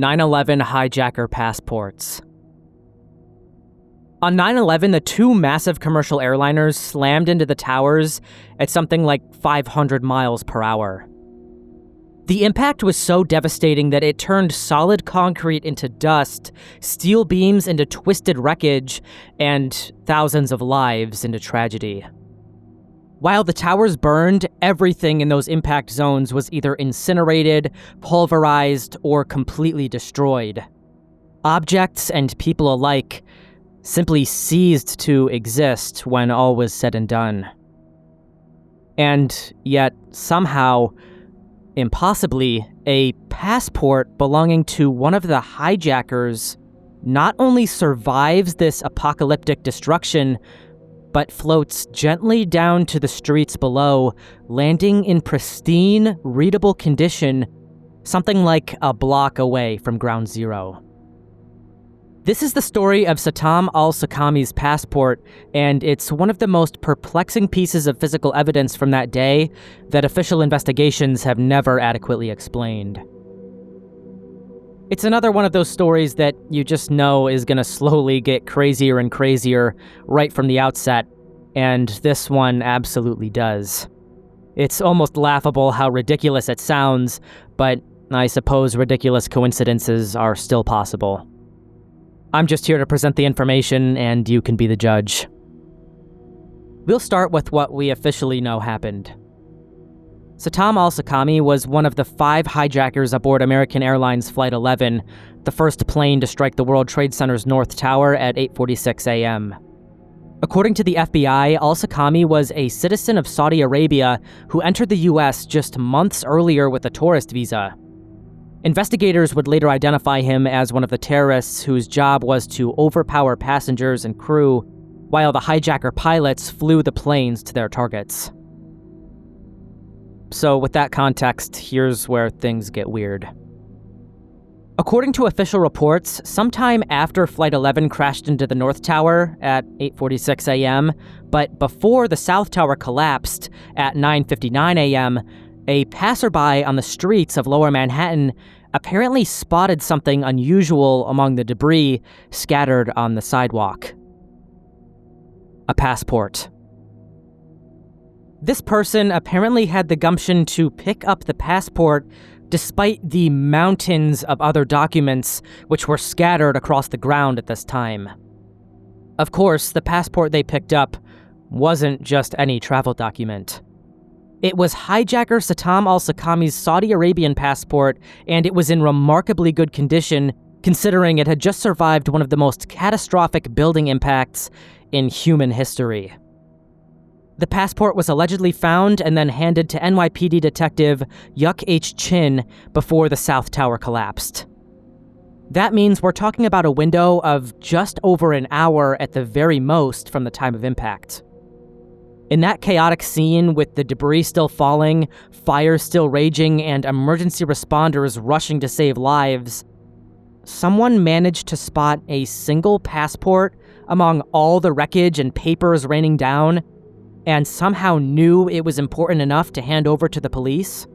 9/11 hijacker passports. On 9/11, the two massive commercial airliners slammed into the towers at something like 500 miles per hour. The impact was so devastating that it turned solid concrete into dust, steel beams into twisted wreckage, and thousands of lives into tragedy. While the towers burned, everything in those impact zones was either incinerated, pulverized, or completely destroyed. Objects and people alike simply ceased to exist when all was said and done. And yet, somehow, impossibly, a passport belonging to one of the hijackers not only survives this apocalyptic destruction, but floats gently down to the streets below, landing in pristine, readable condition, something like a block away from ground zero. This is the story of Satam al-Suqami's passport, and it's one of the most perplexing pieces of physical evidence from that day that official investigations have never adequately explained. It's another one of those stories that you just know is going to slowly get crazier and crazier right from the outset, and this one absolutely does. It's almost laughable how ridiculous it sounds, but I suppose ridiculous coincidences are still possible. I'm just here to present the information, and you can be the judge. We'll start with what we officially know happened. Satam al-Suqami was one of the 5 hijackers aboard American Airlines Flight 11, the first plane to strike the World Trade Center's North Tower at 8:46 a.m. According to the FBI, al-Suqami was a citizen of Saudi Arabia who entered the U.S. just months earlier with a tourist visa. Investigators would later identify him as one of the terrorists whose job was to overpower passengers and crew, while the hijacker pilots flew the planes to their targets. So with that context, here's where things get weird. According to official reports, sometime after Flight 11 crashed into the North Tower at 8:46 a.m., but before the South Tower collapsed at 9:59 a.m., a passerby on the streets of Lower Manhattan apparently spotted something unusual among the debris scattered on the sidewalk. A passport. This person apparently had the gumption to pick up the passport despite the mountains of other documents which were scattered across the ground at this time. Of course, the passport they picked up wasn't just any travel document. It was hijacker Satam al-Suqami's Saudi Arabian passport, and it was in remarkably good condition, considering it had just survived one of the most catastrophic building impacts in human history. The passport was allegedly found and then handed to NYPD detective Yuk H. Chin before the South Tower collapsed. That means we're talking about a window of just over an hour at the very most from the time of impact. In that chaotic scene with the debris still falling, fire still raging, and emergency responders rushing to save lives, someone managed to spot a single passport among all the wreckage and papers raining down, and somehow knew it was important enough to hand over to the police.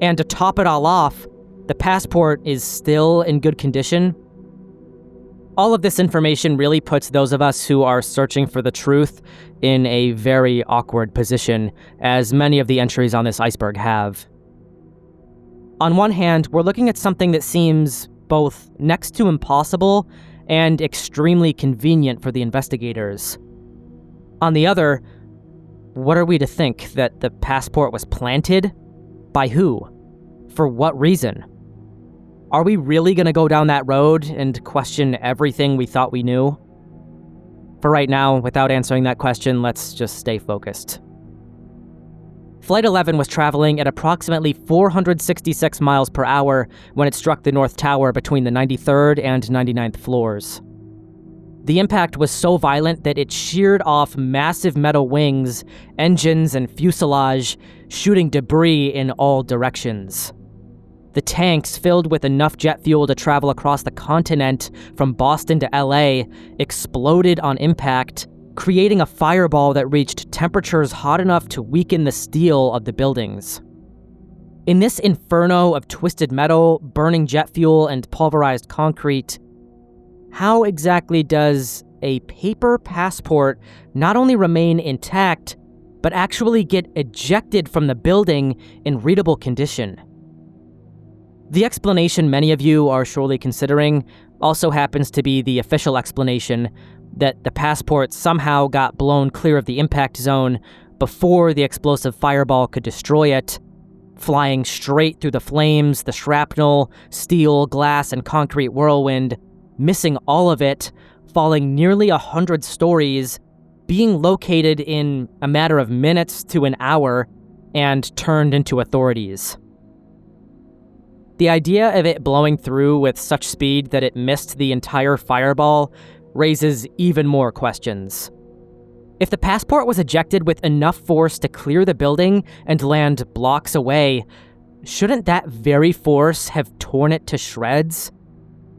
And to top it all off, the passport is still in good condition. All of this information really puts those of us who are searching for the truth in a very awkward position, as many of the entries on this iceberg have. On one hand, we're looking at something that seems both next to impossible and extremely convenient for the investigators. On the other, what are we to think? That the passport was planted? By who? For what reason? Are we really going to go down that road and question everything we thought we knew? For right now, without answering that question, let's just stay focused. Flight 11 was traveling at approximately 466 miles per hour when it struck the North Tower between the 93rd and 99th floors. The impact was so violent that it sheared off massive metal wings, engines, and fuselage, shooting debris in all directions. The tanks, filled with enough jet fuel to travel across the continent from Boston to LA, exploded on impact, creating a fireball that reached temperatures hot enough to weaken the steel of the buildings. In this inferno of twisted metal, burning jet fuel, and pulverized concrete, how exactly does a paper passport not only remain intact, but actually get ejected from the building in readable condition? The explanation many of you are surely considering also happens to be the official explanation that the passport somehow got blown clear of the impact zone before the explosive fireball could destroy it, flying straight through the flames, the shrapnel, steel, glass, and concrete whirlwind, missing all of it, falling nearly 100 stories, being located in a matter of minutes to an hour, and turned into authorities. The idea of it blowing through with such speed that it missed the entire fireball raises even more questions. If the passport was ejected with enough force to clear the building and land blocks away, shouldn't that very force have torn it to shreds?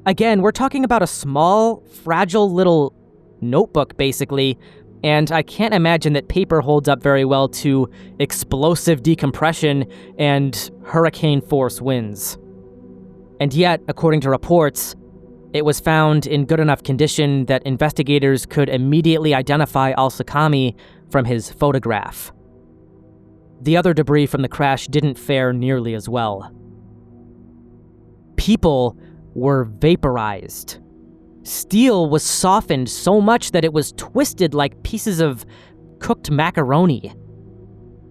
Again, we're talking about a small, fragile little notebook, basically, and I can't imagine that paper holds up very well to explosive decompression and hurricane force winds. And yet, according to reports, it was found in good enough condition that investigators could immediately identify al-Suqami from his photograph. The other debris from the crash didn't fare nearly as well. People were vaporized. Steel was softened so much that it was twisted like pieces of cooked macaroni.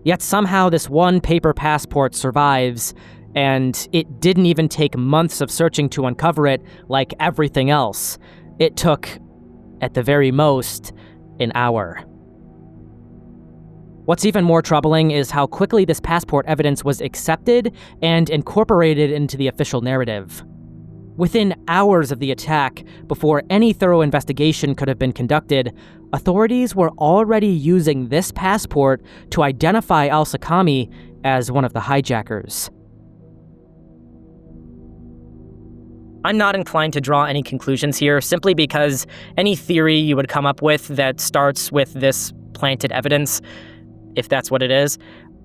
Yet somehow this one paper passport survives, and it didn't even take months of searching to uncover it like everything else. It took, at the very most, an hour. What's even more troubling is how quickly this passport evidence was accepted and incorporated into the official narrative. Within hours of the attack, before any thorough investigation could have been conducted, authorities were already using this passport to identify al-Suqami as one of the hijackers. I'm not inclined to draw any conclusions here, simply because any theory you would come up with that starts with this planted evidence, if that's what it is,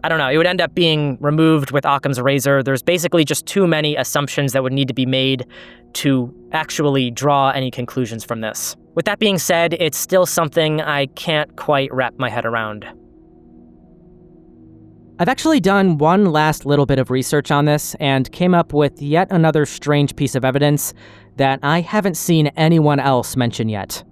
I don't know, it would end up being removed with Occam's razor. There's basically just too many assumptions that would need to be made to actually draw any conclusions from this. With that being said, it's still something I can't quite wrap my head around. I've actually done one last little bit of research on this and came up with yet another strange piece of evidence that I haven't seen anyone else mention yet.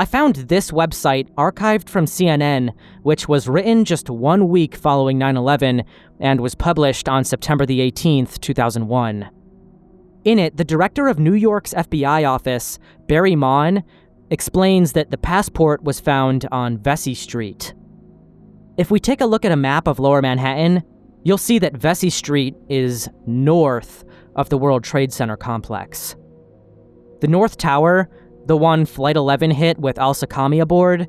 I found this website archived from CNN, which was written just 1 week following 9/11 and was published on September the 18th, 2001. In it, the director of New York's FBI office, Barry Mon, explains that the passport was found on Vesey Street. If we take a look at a map of Lower Manhattan, you'll see that Vesey Street is north of the World Trade Center complex. The North Tower, the one Flight 11 hit with al-Suqami aboard,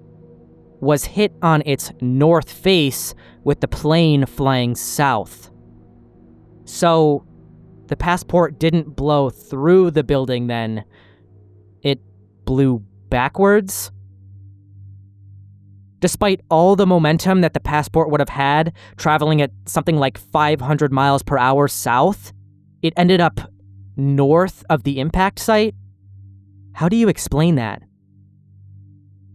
was hit on its north face with the plane flying south. So, the passport didn't blow through the building then, it blew backwards? Despite all the momentum that the passport would have had, traveling at something like 500 miles per hour south, it ended up north of the impact site? How do you explain that?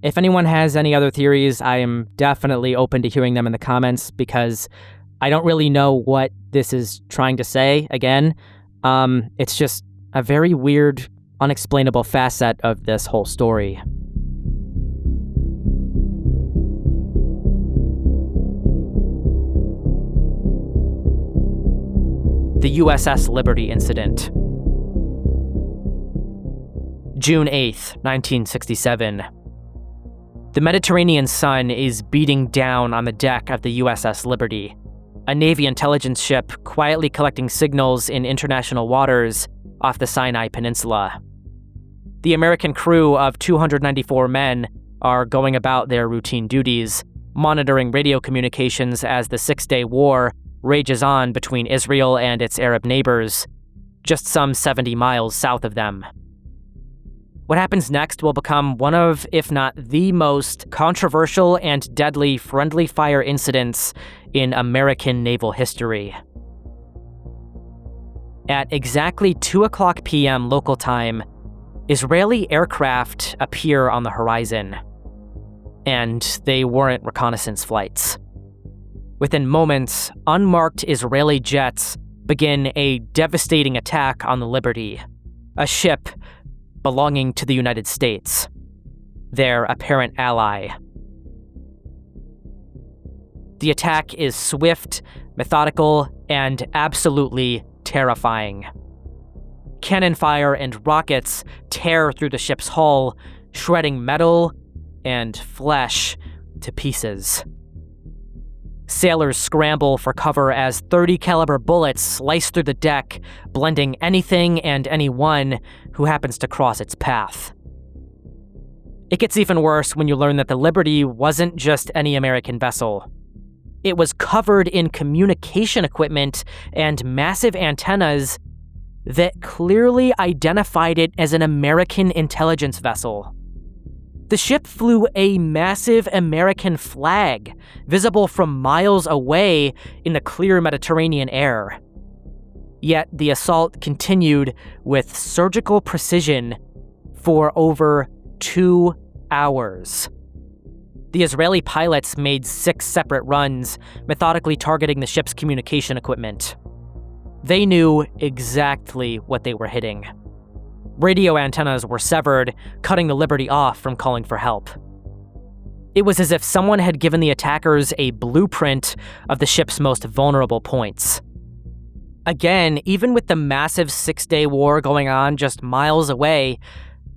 If anyone has any other theories, I am definitely open to hearing them in the comments, because I don't really know what this is trying to say. Again, it's just a very weird, unexplainable facet of this whole story. The USS Liberty Incident. June 8th, 1967. The Mediterranean sun is beating down on the deck of the USS Liberty, a Navy intelligence ship quietly collecting signals in international waters off the Sinai Peninsula. The American crew of 294 men are going about their routine duties, monitoring radio communications as the Six-Day War rages on between Israel and its Arab neighbors, just some 70 miles south of them. What happens next will become one of, if not the most controversial and deadly friendly fire incidents in American naval history. At exactly 2:00 p.m. local time, Israeli aircraft appear on the horizon. And they weren't reconnaissance flights. Within moments, unmarked Israeli jets begin a devastating attack on the Liberty, a ship belonging to the United States, their apparent ally. The attack is swift, methodical, and absolutely terrifying. Cannon fire and rockets tear through the ship's hull, shredding metal and flesh to pieces. Sailors scramble for cover as .30 caliber bullets slice through the deck, blending anything and anyone who happens to cross its path. It gets even worse when you learn that the Liberty wasn't just any American vessel. It was covered in communication equipment and massive antennas that clearly identified it as an American intelligence vessel. The ship flew a massive American flag, visible from miles away in the clear Mediterranean air. Yet the assault continued with surgical precision for over 2 hours. The Israeli pilots made 6 separate runs, methodically targeting the ship's communication equipment. They knew exactly what they were hitting. Radio antennas were severed, cutting the Liberty off from calling for help. It was as if someone had given the attackers a blueprint of the ship's most vulnerable points. Again, even with the massive 6-day war going on just miles away,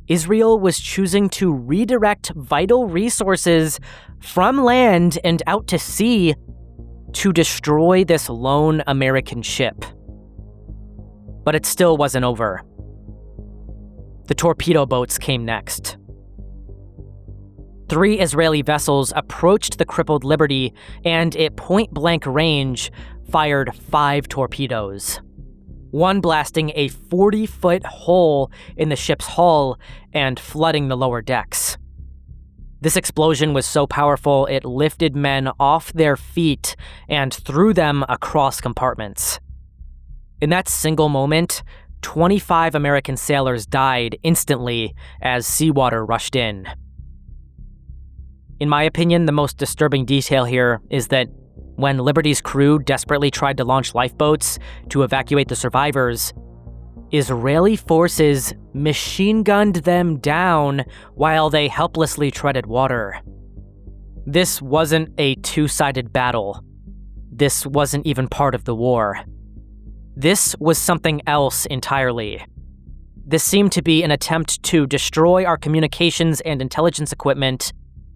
Israel was choosing to redirect vital resources from land and out to sea to destroy this lone American ship. But it still wasn't over. The torpedo boats came next. 3 Israeli vessels approached the crippled Liberty and at point-blank range fired 5 torpedoes, one blasting a 40-foot hole in the ship's hull and flooding the lower decks. This explosion was so powerful it lifted men off their feet and threw them across compartments. In that single moment, 25 American sailors died instantly as seawater rushed in. In my opinion, the most disturbing detail here is that when Liberty's crew desperately tried to launch lifeboats to evacuate the survivors, Israeli forces machine-gunned them down while they helplessly treaded water. This wasn't a two-sided battle. This wasn't even part of the war. This was something else entirely. This seemed to be an attempt to destroy our communications and intelligence equipment,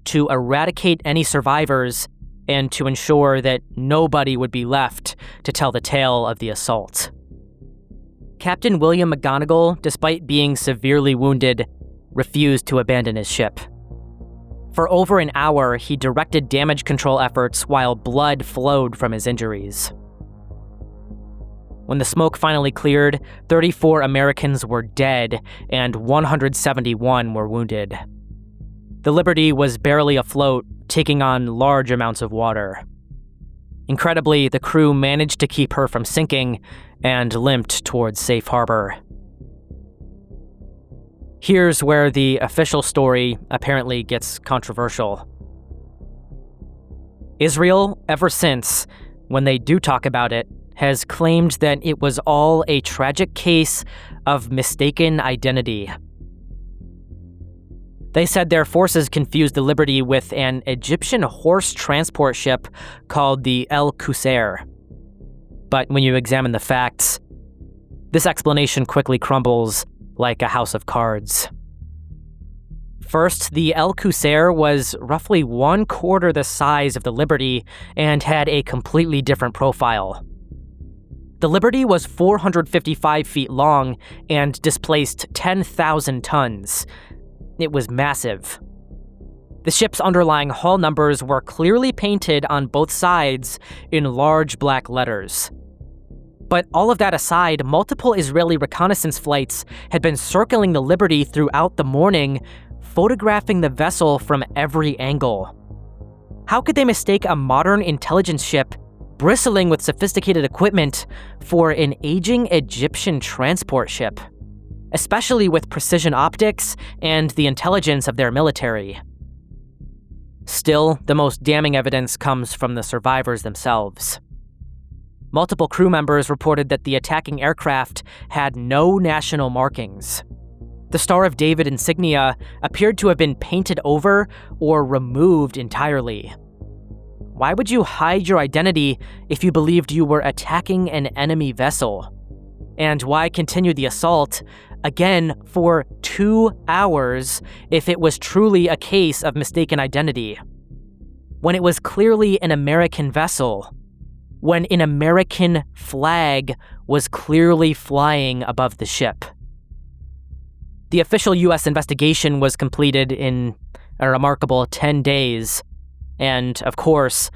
to eradicate any survivors, and to ensure that nobody would be left to tell the tale of the assault. Captain William McGonigal, despite being severely wounded, refused to abandon his ship. For over an hour, he directed damage control efforts while blood flowed from his injuries. When the smoke finally cleared, 34 Americans were dead and 171 were wounded. The Liberty was barely afloat, taking on large amounts of water. Incredibly, the crew managed to keep her from sinking and limped towards safe harbor. Here's where the official story apparently gets controversial. Israel, ever since, when they do talk about it, has claimed that it was all a tragic case of mistaken identity. They said their forces confused the Liberty with an Egyptian horse transport ship called the al-Suqami. But when you examine the facts, this explanation quickly crumbles like a house of cards. First, the al-Suqami was roughly 1/4 the size of the Liberty and had a completely different profile. The Liberty was 455 feet long and displaced 10,000 tons. It was massive. The ship's underlying hull numbers were clearly painted on both sides in large black letters. But all of that aside, multiple Israeli reconnaissance flights had been circling the Liberty throughout the morning, photographing the vessel from every angle. How could they mistake a modern intelligence ship bristling with sophisticated equipment for an aging Egyptian transport ship, especially with precision optics and the intelligence of their military? Still, the most damning evidence comes from the survivors themselves. Multiple crew members reported that the attacking aircraft had no national markings. The Star of David insignia appeared to have been painted over or removed entirely. Why would you hide your identity if you believed you were attacking an enemy vessel? And why continue the assault, again, for 2 hours if it was truly a case of mistaken identity? When it was clearly an American vessel, when an American flag was clearly flying above the ship. The official U.S. investigation was completed in a remarkable 10 days, and of course,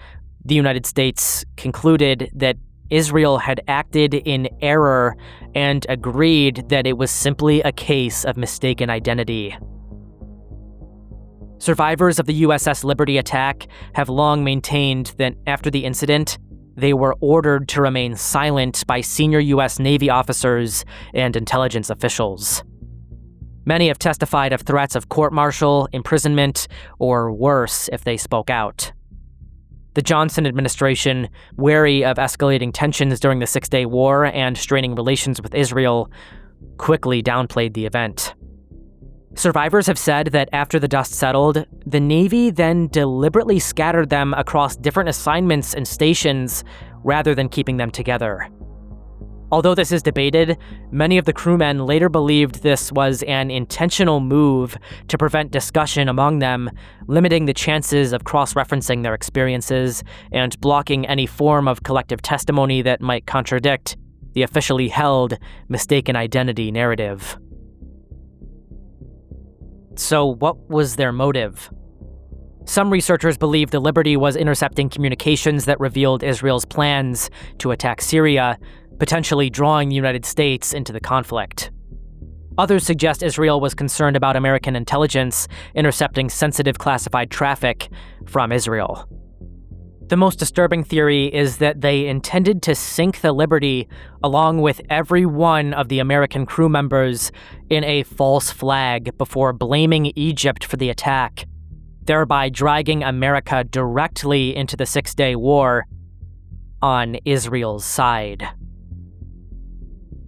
the United States concluded that Israel had acted in error and agreed that it was simply a case of mistaken identity. Survivors of the USS Liberty attack have long maintained that after the incident, they were ordered to remain silent by senior U.S. Navy officers and intelligence officials. Many have testified of threats of court-martial, imprisonment, or worse if they spoke out. The Johnson administration, wary of escalating tensions during the Six-Day War and straining relations with Israel, quickly downplayed the event. Survivors have said that after the dust settled, the Navy then deliberately scattered them across different assignments and stations rather than keeping them together. Although this is debated, many of the crewmen later believed this was an intentional move to prevent discussion among them, limiting the chances of cross-referencing their experiences and blocking any form of collective testimony that might contradict the officially held mistaken identity narrative. So what was their motive? Some researchers believe the Liberty was intercepting communications that revealed Israel's plans to attack Syria, potentially drawing the United States into the conflict. Others suggest Israel was concerned about American intelligence intercepting sensitive classified traffic from Israel. The most disturbing theory is that they intended to sink the Liberty along with every one of the American crew members in a false flag before blaming Egypt for the attack, thereby dragging America directly into the Six-Day War on Israel's side.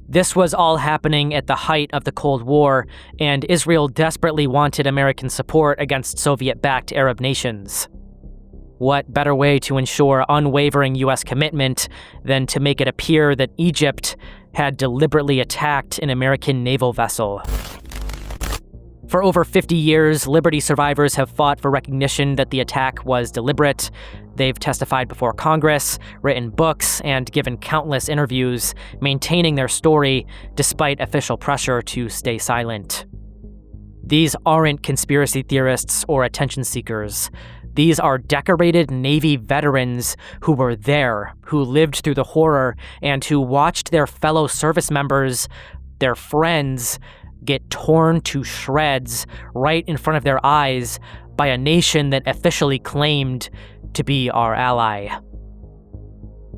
This was all happening at the height of the Cold War, and Israel desperately wanted American support against Soviet-backed Arab nations. What better way to ensure unwavering U.S. commitment than to make it appear that Egypt had deliberately attacked an American naval vessel? For over 50 years, Liberty survivors have fought for recognition that the attack was deliberate. They've testified before Congress, written books, and given countless interviews, maintaining their story despite official pressure to stay silent. These aren't conspiracy theorists or attention seekers. These are decorated Navy veterans who were there, who lived through the horror, and who watched their fellow service members, their friends, get torn to shreds right in front of their eyes by a nation that officially claimed to be our ally.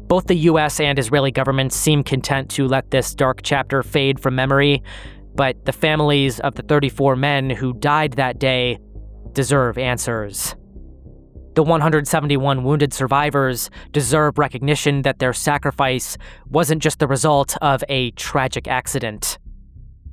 Both the US and Israeli governments seem content to let this dark chapter fade from memory, but the families of the 34 men who died that day deserve answers. The 171 wounded survivors deserve recognition that their sacrifice wasn't just the result of a tragic accident.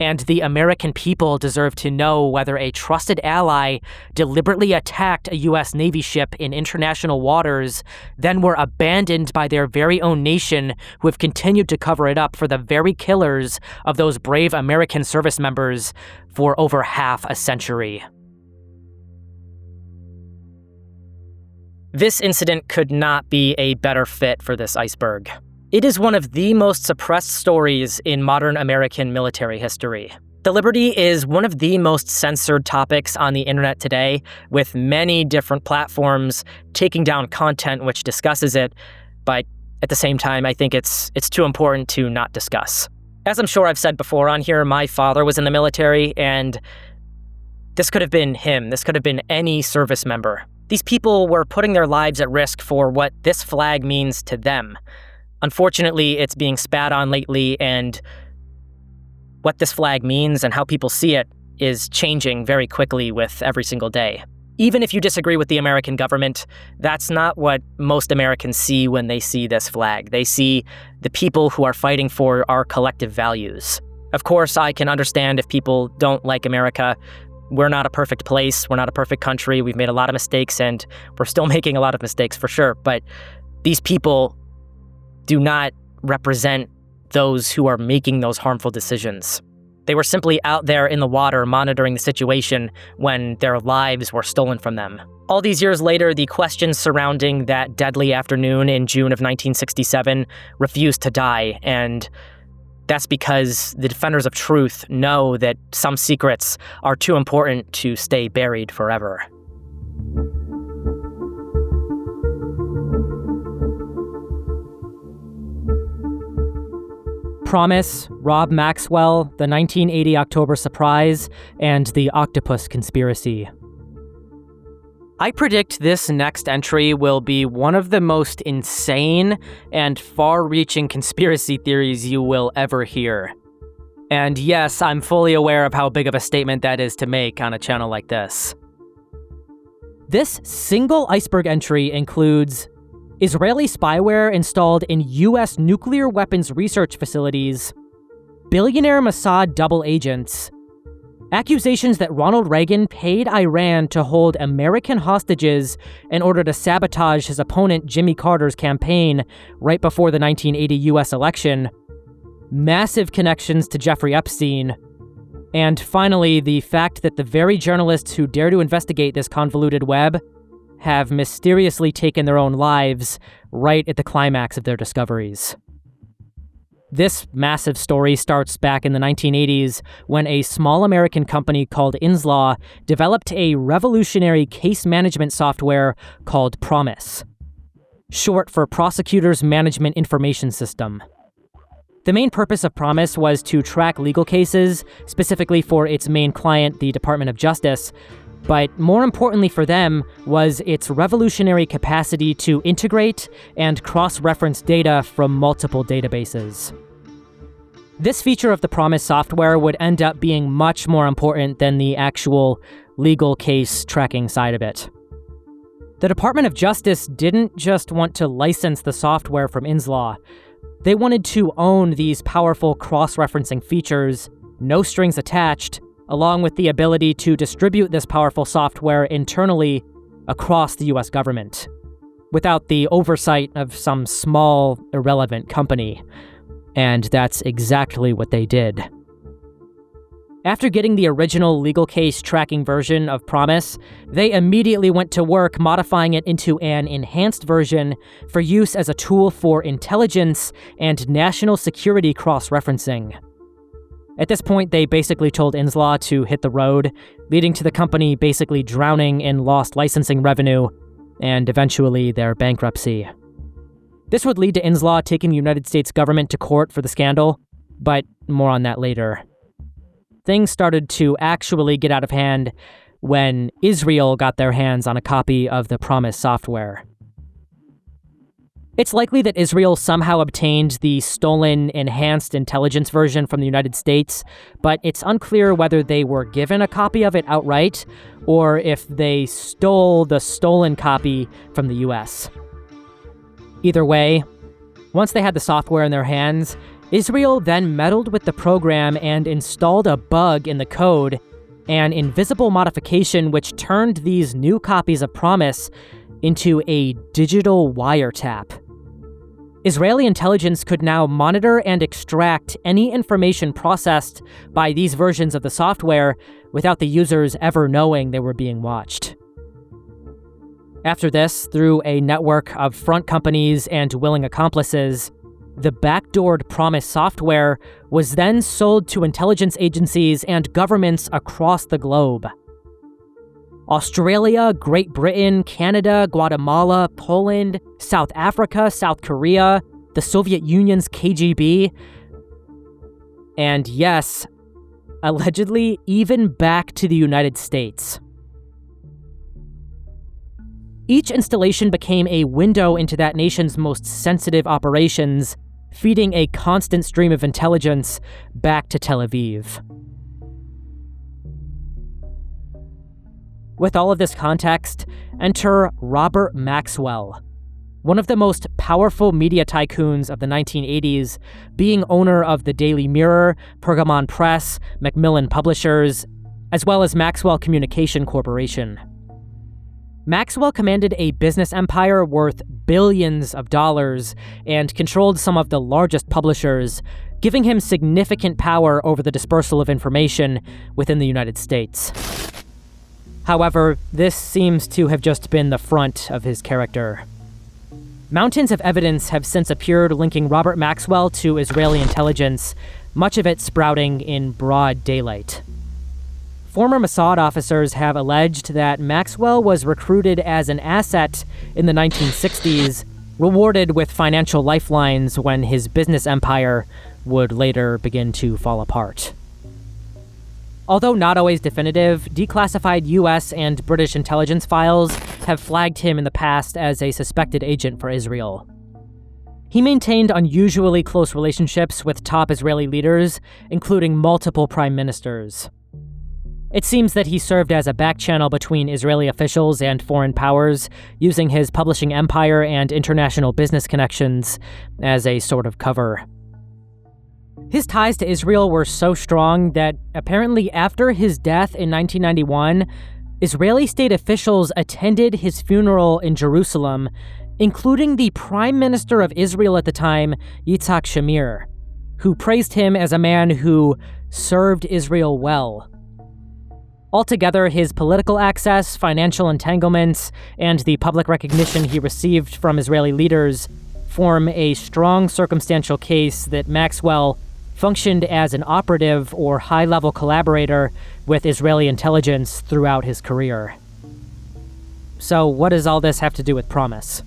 And the American people deserve to know whether a trusted ally deliberately attacked a U.S. Navy ship in international waters, then were abandoned by their very own nation who have continued to cover it up for the very killers of those brave American service members for over half a century. This incident could not be a better fit for this iceberg. It is one of the most suppressed stories in modern American military history. The Liberty is one of the most censored topics on the internet today, with many different platforms taking down content which discusses it, but at the same time, I think it's too important to not discuss. As I'm sure I've said before on here, my father was in the military, and this could have been him. This could have been any service member. These people were putting their lives at risk for what this flag means to them. Unfortunately, it's being spat on lately, and what this flag means and how people see it is changing very quickly with every single day. Even if you disagree with the American government, that's not what most Americans see when they see this flag. They see the people who are fighting for our collective values. Of course, I can understand if people don't like America. We're not a perfect place. We're not a perfect country. We've made a lot of mistakes, and we're still making a lot of mistakes for sure. But these people do not represent those who are making those harmful decisions. They were simply out there in the water monitoring the situation when their lives were stolen from them. All these years later, the questions surrounding that deadly afternoon in June of 1967 refused to die, and that's because the defenders of truth know that some secrets are too important to stay buried forever. PROMIS, Rob Maxwell, the 1980 October surprise, and the Octopus Conspiracy. I predict this next entry will be one of the most insane and far-reaching conspiracy theories you will ever hear. And yes, I'm fully aware of how big of a statement that is to make on a channel like this. This single iceberg entry includes Israeli spyware installed in U.S. nuclear weapons research facilities, billionaire Mossad double agents, accusations that Ronald Reagan paid Iran to hold American hostages in order to sabotage his opponent Jimmy Carter's campaign right before the 1980 U.S. election, massive connections to Jeffrey Epstein, and finally, the fact that the very journalists who dare to investigate this convoluted web have mysteriously taken their own lives right at the climax of their discoveries. This massive story starts back in the 1980s when a small American company called Inslaw developed a revolutionary case management software called PROMIS, short for Prosecutors Management Information System. The main purpose of PROMIS was to track legal cases, specifically for its main client, the Department of Justice, but more importantly for them was its revolutionary capacity to integrate and cross-reference data from multiple databases. This feature of the PROMIS software would end up being much more important than the actual legal case tracking side of it. The Department of Justice didn't just want to license the software from Inslaw. They wanted to own these powerful cross-referencing features, no strings attached, along with the ability to distribute this powerful software internally across the US government, without the oversight of some small, irrelevant company. And that's exactly what they did. After getting the original legal case tracking version of PROMIS, they immediately went to work modifying it into an enhanced version for use as a tool for intelligence and national security cross-referencing. At this point, they basically told Inslaw to hit the road, leading to the company basically drowning in lost licensing revenue and eventually their bankruptcy. This would lead to Inslaw taking the United States government to court for the scandal, but more on that later. Things started to actually get out of hand when Israel got their hands on a copy of the PROMIS software. It's likely that Israel somehow obtained the stolen enhanced intelligence version from the United States, but it's unclear whether they were given a copy of it outright or if they stole the stolen copy from the US. Either way, once they had the software in their hands, Israel then meddled with the program and installed a bug in the code, an invisible modification which turned these new copies of PROMIS into a digital wiretap. Israeli intelligence could now monitor and extract any information processed by these versions of the software without the users ever knowing they were being watched. After this, through a network of front companies and willing accomplices, the backdoored PROMIS software was then sold to intelligence agencies and governments across the globe. Australia, Great Britain, Canada, Guatemala, Poland, South Africa, South Korea, the Soviet Union's KGB, and yes, allegedly even back to the United States. Each installation became a window into that nation's most sensitive operations, feeding a constant stream of intelligence back to Tel Aviv. With all of this context, enter Robert Maxwell, one of the most powerful media tycoons of the 1980s, being owner of the Daily Mirror, Pergamon Press, Macmillan Publishers, as well as Maxwell Communication Corporation. Maxwell commanded a business empire worth billions of dollars and controlled some of the largest publishers, giving him significant power over the dispersal of information within the United States. However, this seems to have just been the front of his character. Mountains of evidence have since appeared linking Robert Maxwell to Israeli intelligence, much of it sprouting in broad daylight. Former Mossad officers have alleged that Maxwell was recruited as an asset in the 1960s, rewarded with financial lifelines when his business empire would later begin to fall apart. Although not always definitive, declassified US and British intelligence files have flagged him in the past as a suspected agent for Israel. He maintained unusually close relationships with top Israeli leaders, including multiple prime ministers. It seems that he served as a back channel between Israeli officials and foreign powers, using his publishing empire and international business connections as a sort of cover. His ties to Israel were so strong that apparently after his death in 1991, Israeli state officials attended his funeral in Jerusalem, including the Prime Minister of Israel at the time, Yitzhak Shamir, who praised him as a man who served Israel well. Altogether, his political access, financial entanglements, and the public recognition he received from Israeli leaders form a strong circumstantial case that Maxwell functioned as an operative or high-level collaborator with Israeli intelligence throughout his career. So what does all this have to do with PROMIS?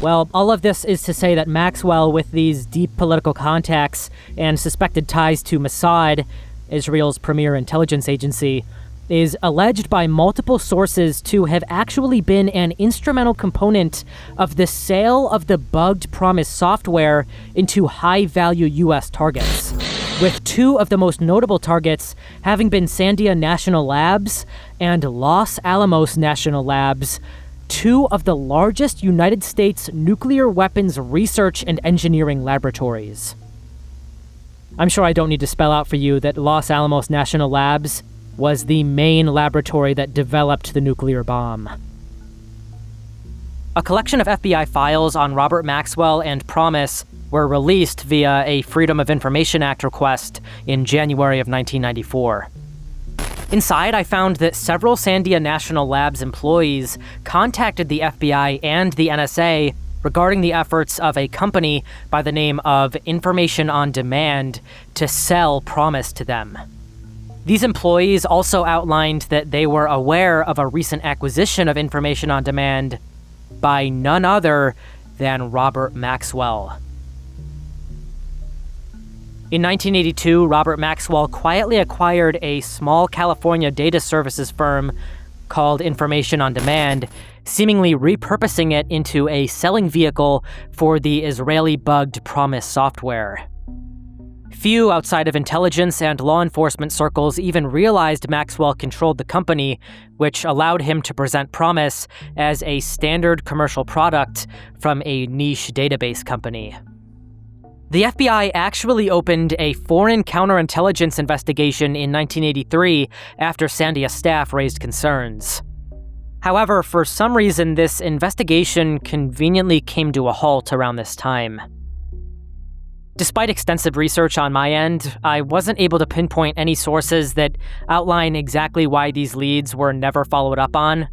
Well, all of this is to say that Maxwell, with these deep political contacts and suspected ties to Mossad, Israel's premier intelligence agency, is alleged by multiple sources to have actually been an instrumental component of the sale of the bugged PROMIS software into high-value U.S. targets, with two of the most notable targets having been Sandia National Labs and Los Alamos National Labs, two of the largest United States nuclear weapons research and engineering laboratories. I'm sure I don't need to spell out for you that Los Alamos National Labs was the main laboratory that developed the nuclear bomb. A collection of FBI files on Robert Maxwell and PROMIS were released via a Freedom of Information Act request in January of 1994. Inside, I found that several Sandia National Labs employees contacted the FBI and the NSA regarding the efforts of a company by the name of Information on Demand to sell PROMIS to them. These employees also outlined that they were aware of a recent acquisition of Information on Demand by none other than Robert Maxwell. In 1982, Robert Maxwell quietly acquired a small California data services firm called Information on Demand, seemingly repurposing it into a selling vehicle for the Israeli bugged PROMIS software. Few outside of intelligence and law enforcement circles even realized Maxwell controlled the company, which allowed him to present PROMIS as a standard commercial product from a niche database company. The FBI actually opened a foreign counterintelligence investigation in 1983 after Sandia's staff raised concerns. However, for some reason, this investigation conveniently came to a halt around this time. Despite extensive research on my end, I wasn't able to pinpoint any sources that outline exactly why these leads were never followed up on,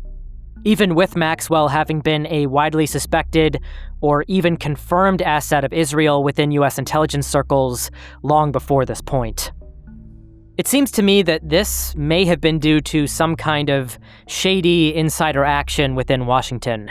even with Maxwell having been a widely suspected or even confirmed asset of Israel within U.S. intelligence circles long before this point. It seems to me that this may have been due to some kind of shady insider action within Washington.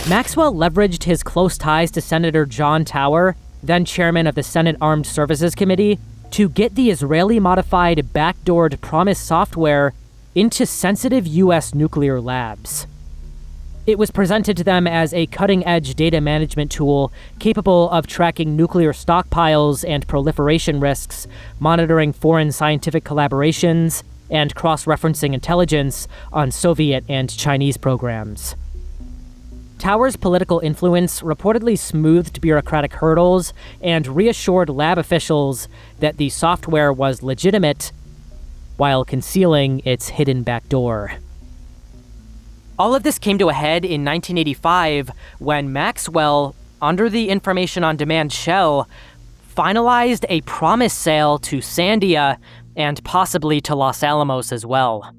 Maxwell leveraged his close ties to Senator John Tower, then chairman of the Senate Armed Services Committee, to get the Israeli-modified backdoored PROMIS software into sensitive U.S. nuclear labs. It was presented to them as a cutting-edge data management tool capable of tracking nuclear stockpiles and proliferation risks, monitoring foreign scientific collaborations, and cross-referencing intelligence on Soviet and Chinese programs. Tower's political influence reportedly smoothed bureaucratic hurdles and reassured lab officials that the software was legitimate while concealing its hidden backdoor. All of this came to a head in 1985 when Maxwell, under the Information on Demand shell, finalized a PROMIS sale to Sandia and possibly to Los Alamos as well.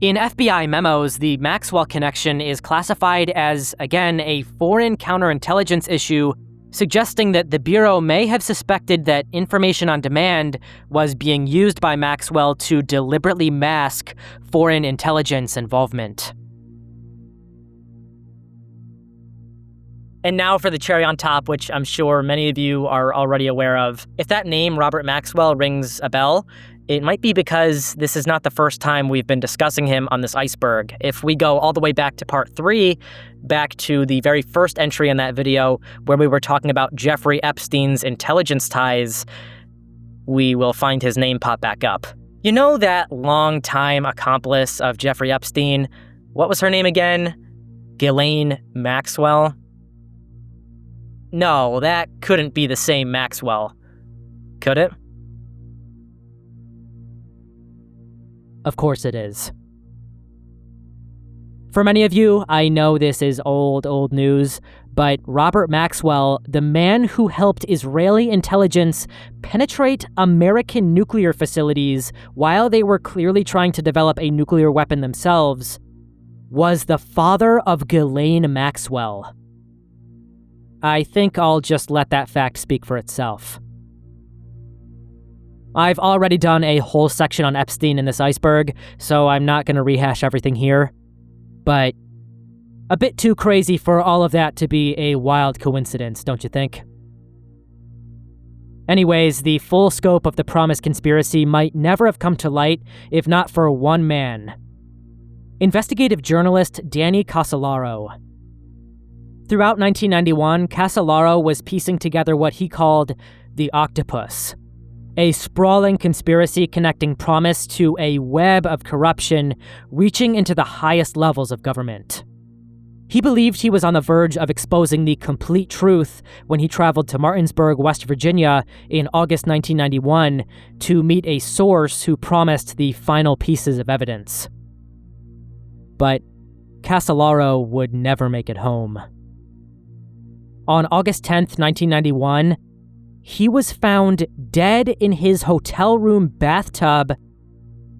In FBI memos, the Maxwell connection is classified as, again, a foreign counterintelligence issue, suggesting that the Bureau may have suspected that Information on Demand was being used by Maxwell to deliberately mask foreign intelligence involvement. And now for the cherry on top, which I'm sure many of you are already aware of. If that name, Robert Maxwell, rings a bell, it might be because this is not the first time we've been discussing him on this iceberg. If we go all the way back to part 3, back to the very first entry in that video where we were talking about Jeffrey Epstein's intelligence ties, we will find his name pop back up. You know that longtime accomplice of Jeffrey Epstein? What was her name again? Ghislaine Maxwell? No, that couldn't be the same Maxwell. Could it? Of course it is. For many of you, I know this is old news, but Robert Maxwell, the man who helped Israeli intelligence penetrate American nuclear facilities while they were clearly trying to develop a nuclear weapon themselves, was the father of Ghislaine Maxwell. I think I'll just let that fact speak for itself. I've already done a whole section on Epstein in this iceberg, so I'm not going to rehash everything here. But a bit too crazy for all of that to be a wild coincidence, don't you think? Anyways, the full scope of the PROMIS conspiracy might never have come to light if not for one man. Investigative journalist Danny Casolaro. Throughout 1991, Casolaro was piecing together what he called the Octopus, a sprawling conspiracy connecting PROMIS to a web of corruption reaching into the highest levels of government. He believed he was on the verge of exposing the complete truth when he traveled to Martinsburg, West Virginia in August 1991 to meet a source who promised the final pieces of evidence. But Casolaro would never make it home. On August 10th, 1991, he was found dead in his hotel room bathtub.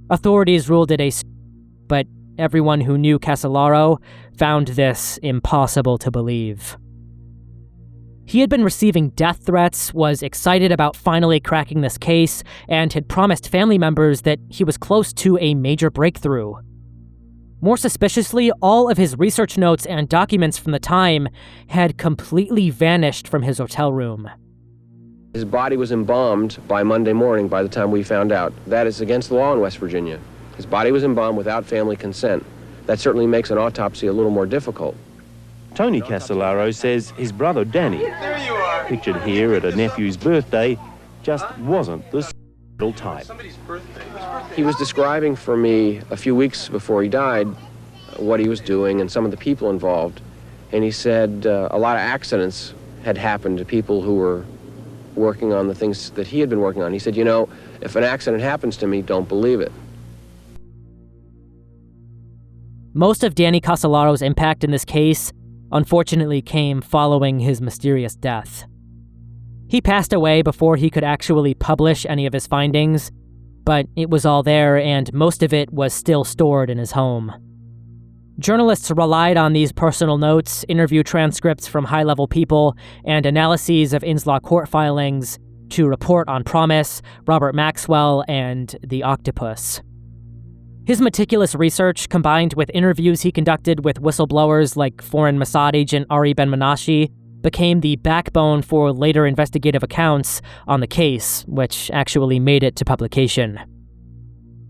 Authorities ruled it but everyone who knew Casolaro found this impossible to believe. He had been receiving death threats, was excited about finally cracking this case, and had promised family members that he was close to a major breakthrough. More suspiciously, all of his research notes and documents from the time had completely vanished from his hotel room. His body was embalmed by Monday morning by the time we found out. That is against the law in West Virginia. His body was embalmed without family consent. That certainly makes an autopsy a little more difficult. Tony Casolaro says his brother Danny, pictured here at a nephew's birthday, just wasn't the type. He was describing for me a few weeks before he died what he was doing and some of the people involved. And he said a lot of accidents had happened to people who were working on the things that he had been working on. He said, you know, if an accident happens to me, don't believe it. Most of Danny Casolaro's impact in this case, unfortunately, came following his mysterious death. He passed away before he could actually publish any of his findings, but it was all there and most of it was still stored in his home. Journalists relied on these personal notes, interview transcripts from high-level people, and analyses of in-law court filings to report on PROMIS, Robert Maxwell, and the Octopus. His meticulous research, combined with interviews he conducted with whistleblowers like foreign Mossad agent Ari Ben-Menashe, became the backbone for later investigative accounts on the case, which actually made it to publication.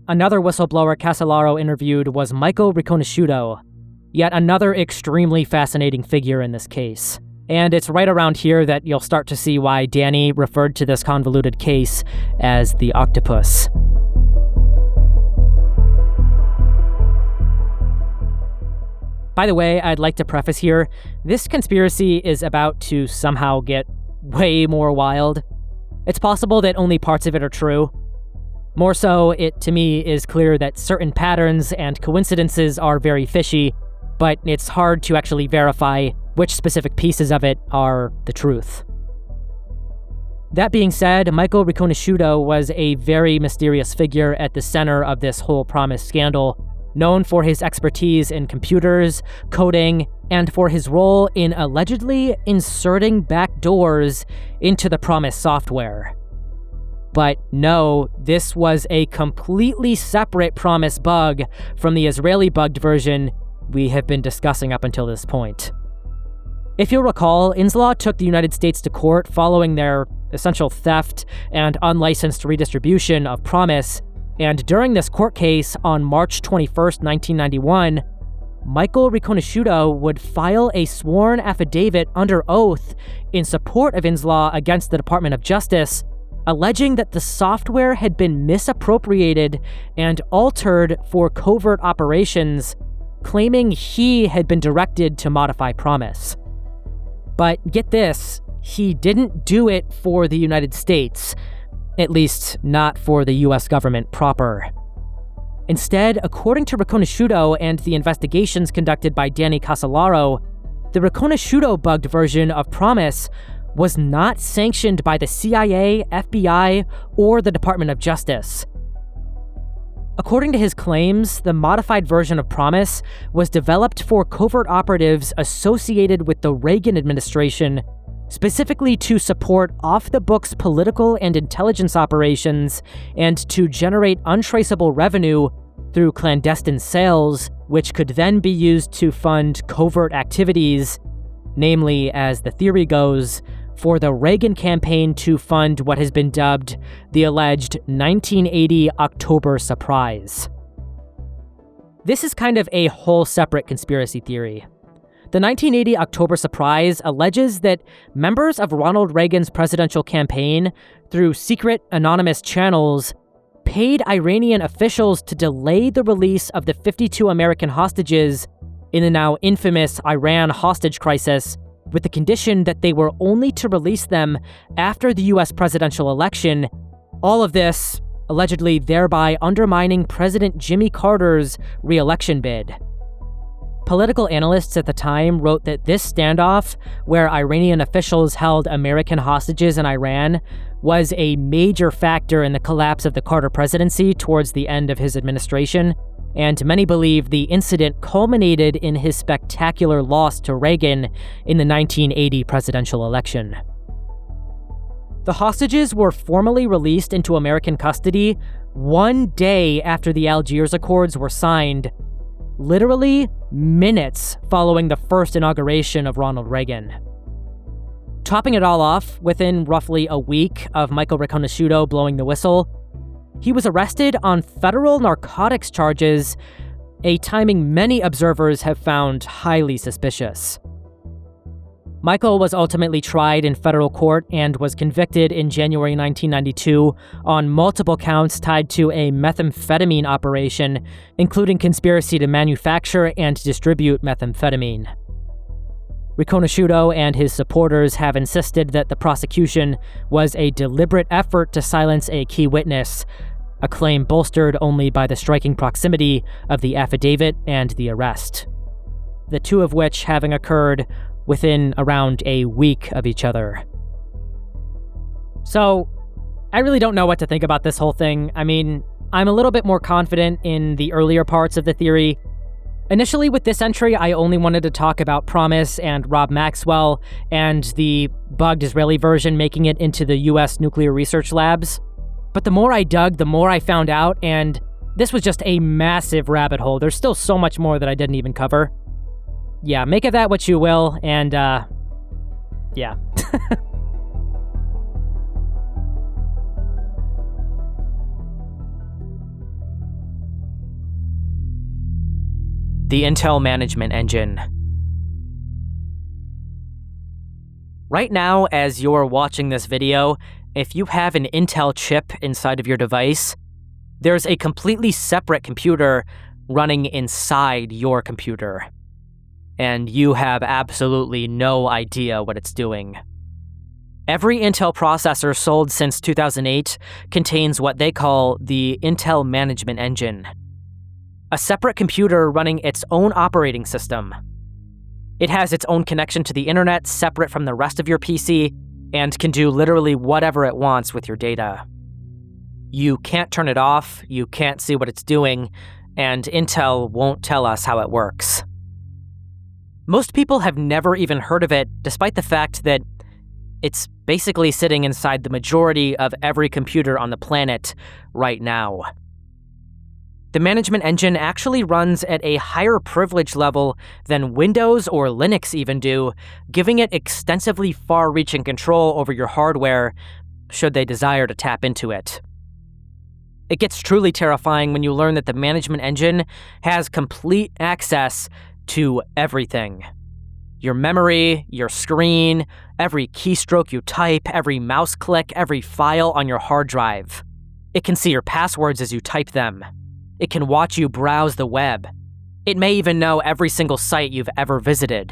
Another whistleblower Casolaro interviewed was Michael Riconosciuto, yet another extremely fascinating figure in this case. And it's right around here that you'll start to see why Danny referred to this convoluted case as the Octopus. By the way, I'd like to preface here, this conspiracy is about to somehow get way more wild. It's possible that only parts of it are true. More so, it to me is clear that certain patterns and coincidences are very fishy, but it's hard to actually verify which specific pieces of it are the truth. That being said, Michael Riconosciuto was a very mysterious figure at the center of this whole PROMIS scandal, known for his expertise in computers, coding, and for his role in allegedly inserting backdoors into the PROMIS software. But no, this was a completely separate PROMIS bug from the Israeli bugged version we have been discussing up until this point. If you'll recall, Inslaw took the United States to court following their essential theft and unlicensed redistribution of PROMIS, and during this court case on March 21st, 1991, Michael Riconosciuto would file a sworn affidavit under oath in support of Inslaw against the Department of Justice, alleging that the software had been misappropriated and altered for covert operations, claiming he had been directed to modify PROMIS. But get this, he didn't do it for the United States, at least not for the US government proper. Instead, according to Riconosciuto and the investigations conducted by Danny Casolaro, the Riconosciuto bugged version of PROMIS was not sanctioned by the CIA, FBI, or the Department of Justice. According to his claims, the modified version of PROMIS was developed for covert operatives associated with the Reagan administration, specifically to support off-the-books political and intelligence operations and to generate untraceable revenue through clandestine sales, which could then be used to fund covert activities, namely, as the theory goes, for the Reagan campaign to fund what has been dubbed the alleged 1980 October surprise. This is kind of a whole separate conspiracy theory. The 1980 October surprise alleges that members of Ronald Reagan's presidential campaign, through secret, anonymous channels, paid Iranian officials to delay the release of the 52 American hostages in the now infamous Iran hostage crisis, with the condition that they were only to release them after the US presidential election, all of this allegedly thereby undermining President Jimmy Carter's re-election bid. Political analysts at the time wrote that this standoff, where Iranian officials held American hostages in Iran, was a major factor in the collapse of the Carter presidency towards the end of his administration, and many believe the incident culminated in his spectacular loss to Reagan in the 1980 presidential election. The hostages were formally released into American custody 1 day after the Algiers Accords were signed, literally minutes following the first inauguration of Ronald Reagan. Topping it all off, within roughly a week of Michael Riconosciuto blowing the whistle, he was arrested on federal narcotics charges, a timing many observers have found highly suspicious. Michael was ultimately tried in federal court and was convicted in January 1992 on multiple counts tied to a methamphetamine operation, including conspiracy to manufacture and distribute methamphetamine. Riconosciuto and his supporters have insisted that the prosecution was a deliberate effort to silence a key witness, a claim bolstered only by the striking proximity of the affidavit and the arrest, the two of which having occurred within around a week of each other. So, I really don't know what to think about this whole thing. I mean, I'm a little bit more confident in the earlier parts of the theory. Initially, with this entry, I only wanted to talk about PROMIS and Rob Maxwell and the bugged Israeli version making it into the US nuclear research labs. But the more I dug, the more I found out, and This was just a massive rabbit hole. There's still so much more that I didn't even cover. Yeah, make of that what you will, and, yeah. The Intel Management Engine. Right now, as you're watching this video, if you have an Intel chip inside of your device, there's a completely separate computer running inside your computer. And you have absolutely no idea what it's doing. Every Intel processor sold since 2008 contains what they call the Intel Management Engine, a separate computer running its own operating system. It has its own connection to the internet separate from the rest of your PC and can do literally whatever it wants with your data. You can't turn it off, you can't see what it's doing, and Intel won't tell us how it works. Most people have never even heard of it, despite the fact that it's basically sitting inside the majority of every computer on the planet right now. The management engine actually runs at a higher privilege level than Windows or Linux even do, giving it extensively far-reaching control over your hardware, should they desire to tap into it. It gets truly terrifying when you learn that the management engine has complete access to everything. Your memory, your screen, every keystroke you type, every mouse click, every file on your hard drive. It can see your passwords as you type them. It can watch you browse the web. It may even know every single site you've ever visited.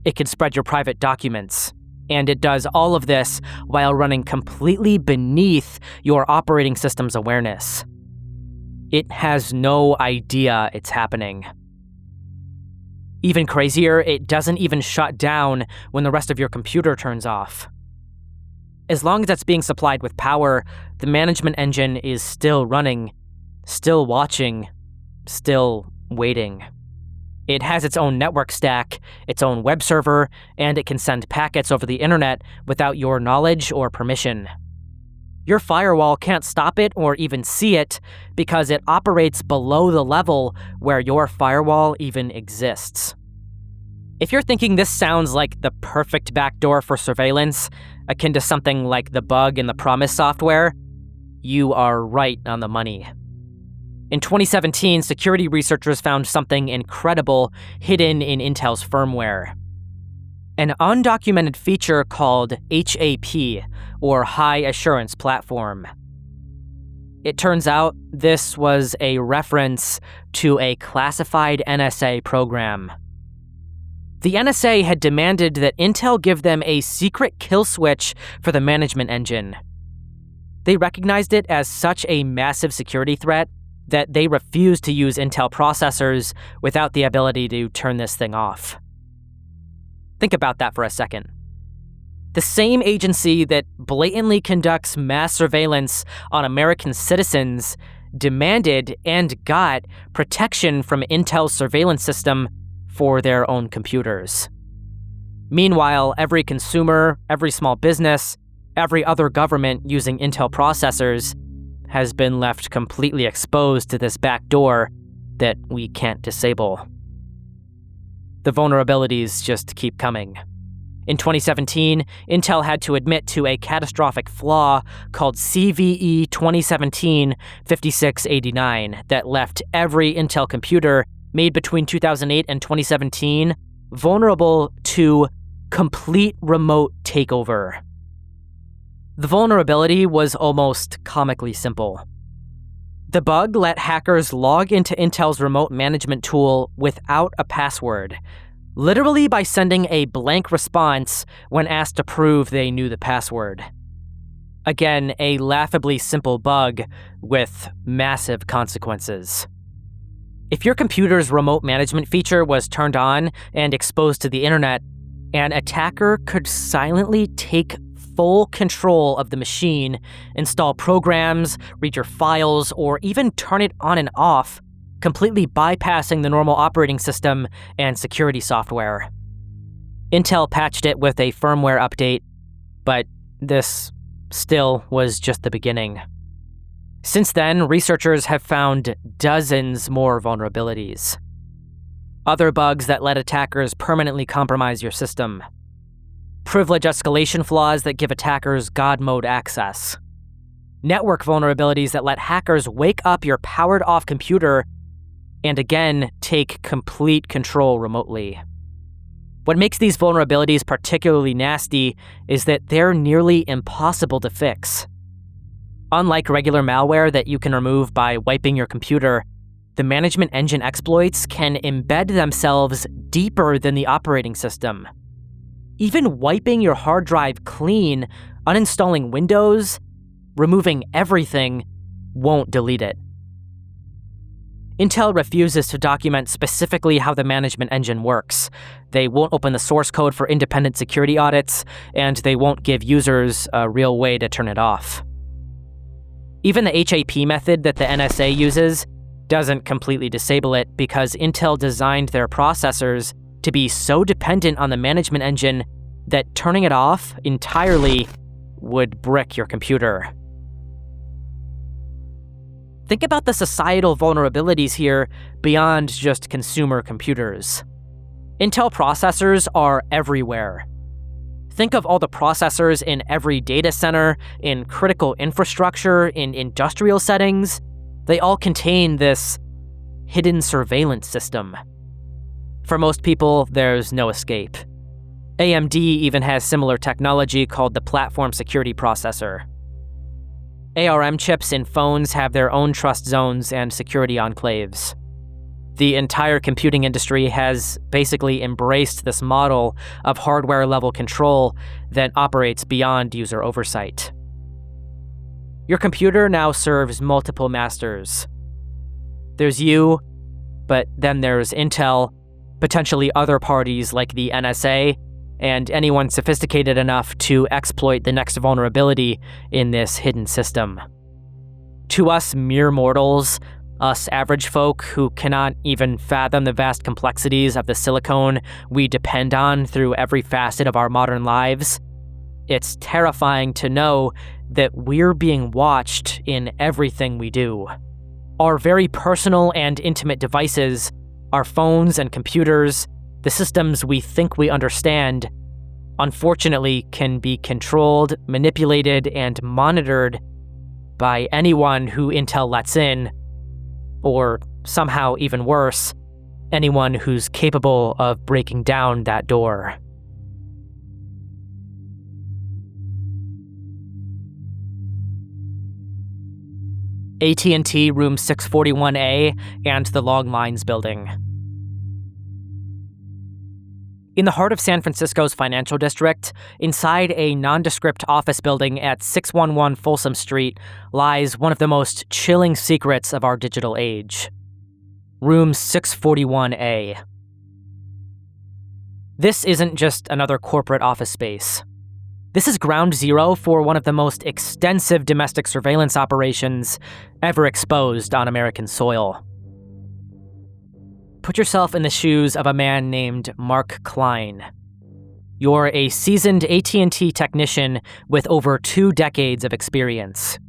It can spread your private documents. And it does all of this while running completely beneath your operating system's awareness. It has no idea it's happening. Even crazier, it doesn't even shut down when the rest of your computer turns off. As long as it's being supplied with power, the management engine is still running, still watching, still waiting. It has its own network stack, its own web server, and it can send packets over the internet without your knowledge or permission. Your firewall can't stop it or even see it because it operates below the level where your firewall even exists. If you're thinking this sounds like the perfect backdoor for surveillance, akin to something like the bug in the PROMIS software, you are right on the money. In 2017, security researchers found something incredible hidden in Intel's firmware. An undocumented feature called HAP, or High Assurance Platform. It turns out this was a reference to a classified NSA program. The NSA had demanded that Intel give them a secret kill switch for the management engine. They recognized it as such a massive security threat that they refused to use Intel processors without the ability to turn this thing off. Think about that for a second. The same agency that blatantly conducts mass surveillance on American citizens demanded and got protection from Intel's surveillance system for their own computers. Meanwhile, every consumer, every small business, every other government using Intel processors has been left completely exposed to this backdoor that we can't disable. The vulnerabilities just keep coming. In 2017, Intel had to admit to a catastrophic flaw called CVE 2017-5689 that left every Intel computer made between 2008 and 2017 vulnerable to complete remote takeover. The vulnerability was almost comically simple. The bug let hackers log into Intel's remote management tool without a password, literally by sending a blank response when asked to prove they knew the password. Again, a laughably simple bug with massive consequences. If your computer's remote management feature was turned on and exposed to the internet, an attacker could silently take full control of the machine, install programs, read your files, or even turn it on and off, completely bypassing the normal operating system and security software. Intel patched it with a firmware update, but this still was just the beginning. Since then, researchers have found dozens more vulnerabilities. Other bugs that let attackers permanently compromise your system. Privilege escalation flaws that give attackers God mode access. Network vulnerabilities that let hackers wake up your powered-off computer and again take complete control remotely. What makes these vulnerabilities particularly nasty is that they're nearly impossible to fix. Unlike regular malware that you can remove by wiping your computer, the management engine exploits can embed themselves deeper than the operating system. Even wiping your hard drive clean, uninstalling Windows, removing everything, won't delete it. Intel refuses to document specifically how the management engine works. They won't open the source code for independent security audits, and they won't give users a real way to turn it off. Even the HAP method that the NSA uses doesn't completely disable it because Intel designed their processors to be so dependent on the management engine that turning it off entirely would brick your computer. Think about the societal vulnerabilities here beyond just consumer computers. Intel processors are everywhere. Think of all the processors in every data center, in critical infrastructure, in industrial settings. They all contain this hidden surveillance system. For most people, there's no escape. AMD even has similar technology called the Platform Security Processor. ARM chips in phones have their own trust zones and security enclaves. The entire computing industry has basically embraced this model of hardware-level control that operates beyond user oversight. Your computer now serves multiple masters. There's you, but then there's Intel, potentially other parties like the NSA, and anyone sophisticated enough to exploit the next vulnerability in this hidden system. To us mere mortals, us average folk who cannot even fathom the vast complexities of the silicone we depend on through every facet of our modern lives, it's terrifying to know that we're being watched in everything we do. Our very personal and intimate devices, our phones and computers, the systems we think we understand, unfortunately can be controlled, manipulated, and monitored by anyone who Intel lets in, or somehow even worse, anyone who's capable of breaking down that door. AT&T Room 641A and the Long Lines Building. In the heart of San Francisco's financial district, inside a nondescript office building at 611 Folsom Street, lies one of the most chilling secrets of our digital age. Room 641A. This isn't just another corporate office space. This is ground zero for one of the most extensive domestic surveillance operations ever exposed on American soil. Put yourself in the shoes of a man named Mark Klein. You're a seasoned AT&T technician with over 2 decades of experience.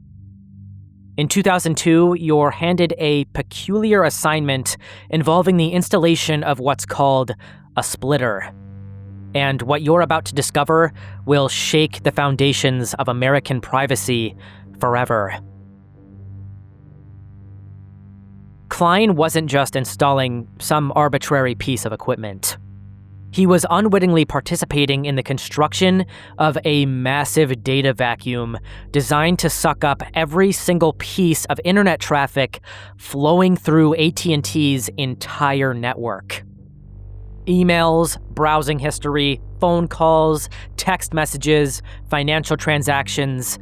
In 2002, you're handed a peculiar assignment involving the installation of what's called a splitter. And what you're about to discover will shake the foundations of American privacy forever. Klein wasn't just installing some arbitrary piece of equipment. He was unwittingly participating in the construction of a massive data vacuum designed to suck up every single piece of internet traffic flowing through AT&T's entire network. Emails, browsing history, phone calls, text messages, financial transactions,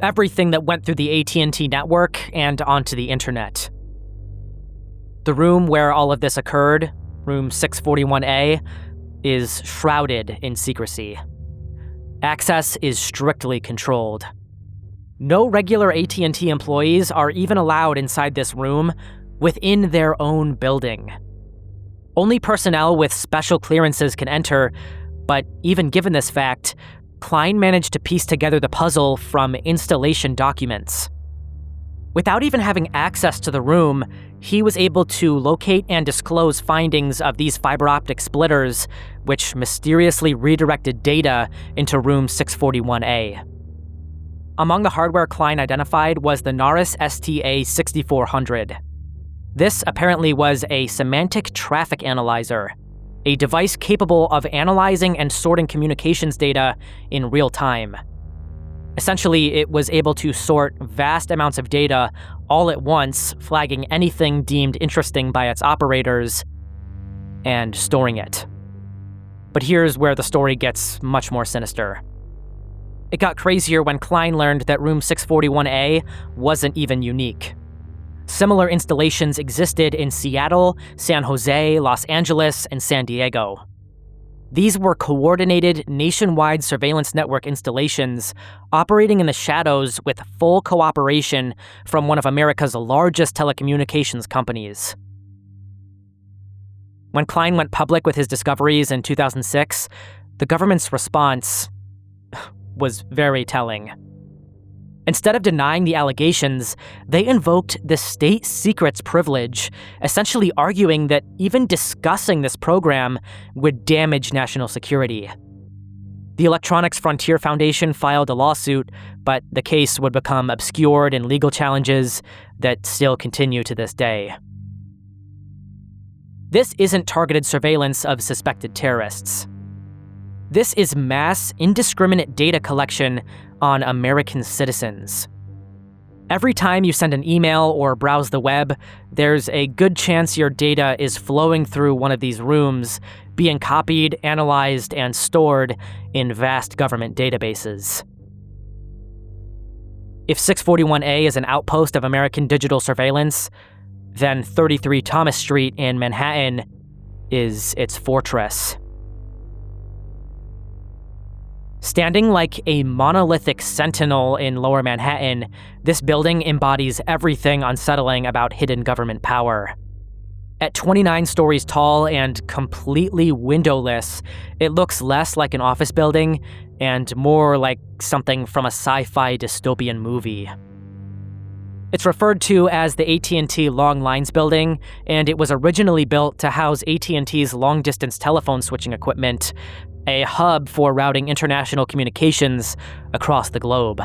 everything that went through the AT&T network and onto the internet. The room where all of this occurred, room 641A, is shrouded in secrecy. Access is strictly controlled. No regular AT&T employees are even allowed inside this room within their own building. Only personnel with special clearances can enter, but even given this fact, Klein managed to piece together the puzzle from installation documents. Without even having access to the room, he was able to locate and disclose findings of these fiber optic splitters, which mysteriously redirected data into room 641A. Among the hardware Klein identified was the Naris STA6400. This apparently was a semantic traffic analyzer, a device capable of analyzing and sorting communications data in real time. Essentially, it was able to sort vast amounts of data all at once, flagging anything deemed interesting by its operators, and storing it. But here's where the story gets much more sinister. It got crazier when Klein learned that room 641A wasn't even unique. Similar installations existed in Seattle, San Jose, Los Angeles, and San Diego. These were coordinated nationwide surveillance network installations operating in the shadows with full cooperation from one of America's largest telecommunications companies. When Klein went public with his discoveries in 2006, the government's response was very telling. Instead of denying the allegations, they invoked the state secrets privilege, essentially arguing that even discussing this program would damage national security. The Electronics Frontier Foundation filed a lawsuit, but the case would become obscured in legal challenges that still continue to this day. This isn't targeted surveillance of suspected terrorists. This is mass, indiscriminate data collection on American citizens. Every time you send an email or browse the web, there's a good chance your data is flowing through one of these rooms, being copied, analyzed, and stored in vast government databases. If 641A is an outpost of American digital surveillance, then 33 Thomas Street in Manhattan is its fortress. Standing like a monolithic sentinel in Lower Manhattan, this building embodies everything unsettling about hidden government power. At 29 stories tall and completely windowless, it looks less like an office building and more like something from a sci-fi dystopian movie. It's referred to as the AT&T Long Lines Building, and it was originally built to house AT&T's long-distance telephone switching equipment, a hub for routing international communications across the globe.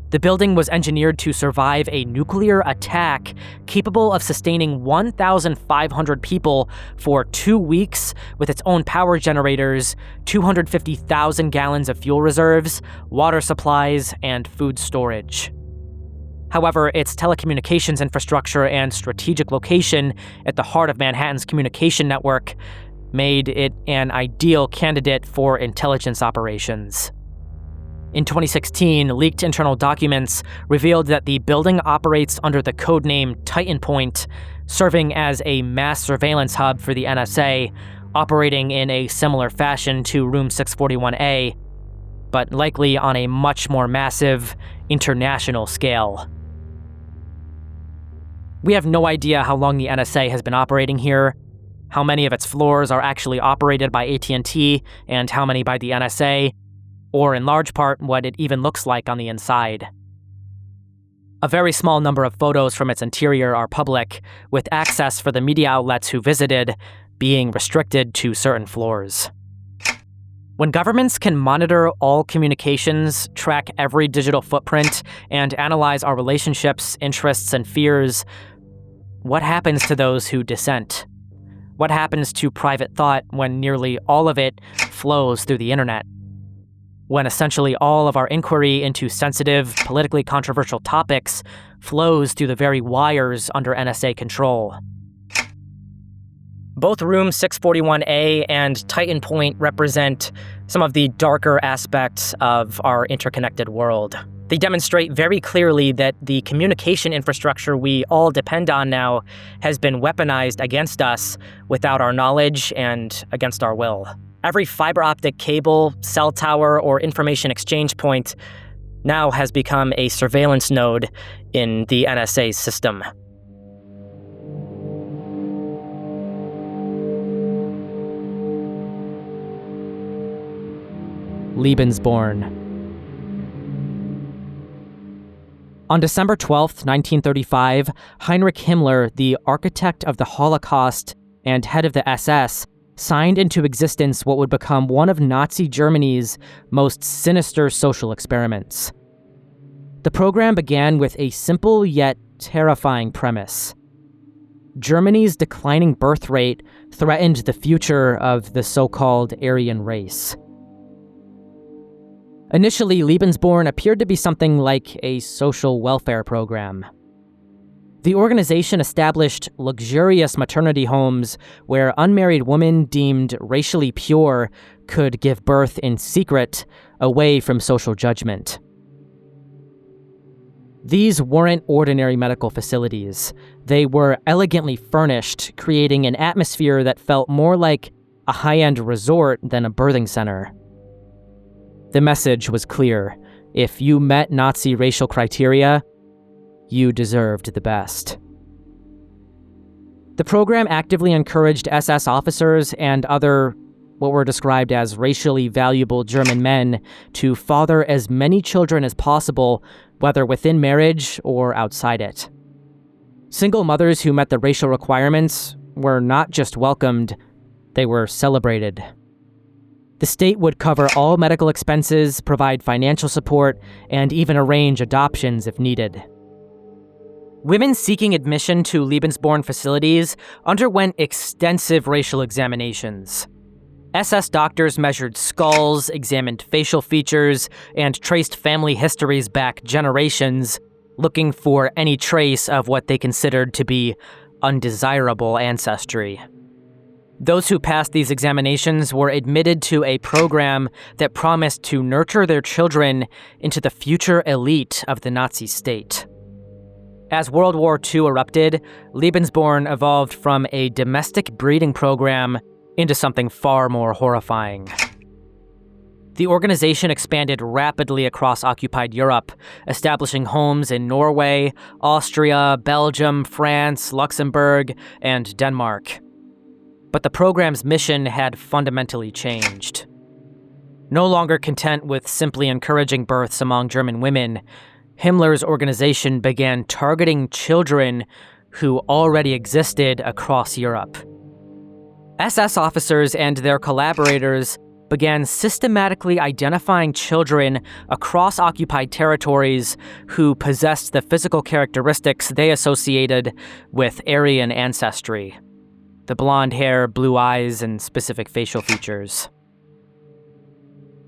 The building was engineered to survive a nuclear attack capable of sustaining 1,500 people for 2 weeks with its own power generators, 250,000 gallons of fuel reserves, water supplies, and food storage. However, its telecommunications infrastructure and strategic location at the heart of Manhattan's communication network made it an ideal candidate for intelligence operations. In 2016, leaked internal documents revealed that the building operates under the codename Titan Point, serving as a mass surveillance hub for the NSA, operating in a similar fashion to Room 641A, but likely on a much more massive, international scale. We have no idea how long the NSA has been operating here, how many of its floors are actually operated by AT&T, and how many by the NSA, or in large part, what it even looks like on the inside. A very small number of photos from its interior are public, with access for the media outlets who visited being restricted to certain floors. When governments can monitor all communications, track every digital footprint, and analyze our relationships, interests, and fears, what happens to those who dissent? What happens to private thought when nearly all of it flows through the internet? When essentially all of our inquiry into sensitive, politically controversial topics flows through the very wires under NSA control? Both Room 641A and Titan Point represent some of the darker aspects of our interconnected world. They demonstrate very clearly that the communication infrastructure we all depend on now has been weaponized against us without our knowledge and against our will. Every fiber optic cable, cell tower, or information exchange point now has become a surveillance node in the NSA's system. LEBENSBORN. On December 12, 1935, Heinrich Himmler, the architect of the Holocaust and head of the SS, signed into existence what would become one of Nazi Germany's most sinister social experiments. The program began with a simple yet terrifying premise. Germany's declining birth rate threatened the future of the so-called Aryan race. Initially, Lebensborn appeared to be something like a social welfare program. The organization established luxurious maternity homes where unmarried women deemed racially pure could give birth in secret, away from social judgment. These weren't ordinary medical facilities. They were elegantly furnished, creating an atmosphere that felt more like a high-end resort than a birthing center. The message was clear. If you met Nazi racial criteria, you deserved the best. The program actively encouraged SS officers and other, what were described as racially valuable German men, to father as many children as possible, whether within marriage or outside it. Single mothers who met the racial requirements were not just welcomed, they were celebrated. The state would cover all medical expenses, provide financial support, and even arrange adoptions if needed. Women seeking admission to Lebensborn facilities underwent extensive racial examinations. SS doctors measured skulls, examined facial features, and traced family histories back generations, looking for any trace of what they considered to be undesirable ancestry. Those who passed these examinations were admitted to a program that promised to nurture their children into the future elite of the Nazi state. As World War II erupted, Lebensborn evolved from a domestic breeding program into something far more horrifying. The organization expanded rapidly across occupied Europe, establishing homes in Norway, Austria, Belgium, France, Luxembourg, and Denmark. But the program's mission had fundamentally changed. No longer content with simply encouraging births among German women, Himmler's organization began targeting children who already existed across Europe. SS officers and their collaborators began systematically identifying children across occupied territories who possessed the physical characteristics they associated with Aryan ancestry: the blonde hair, blue eyes, and specific facial features.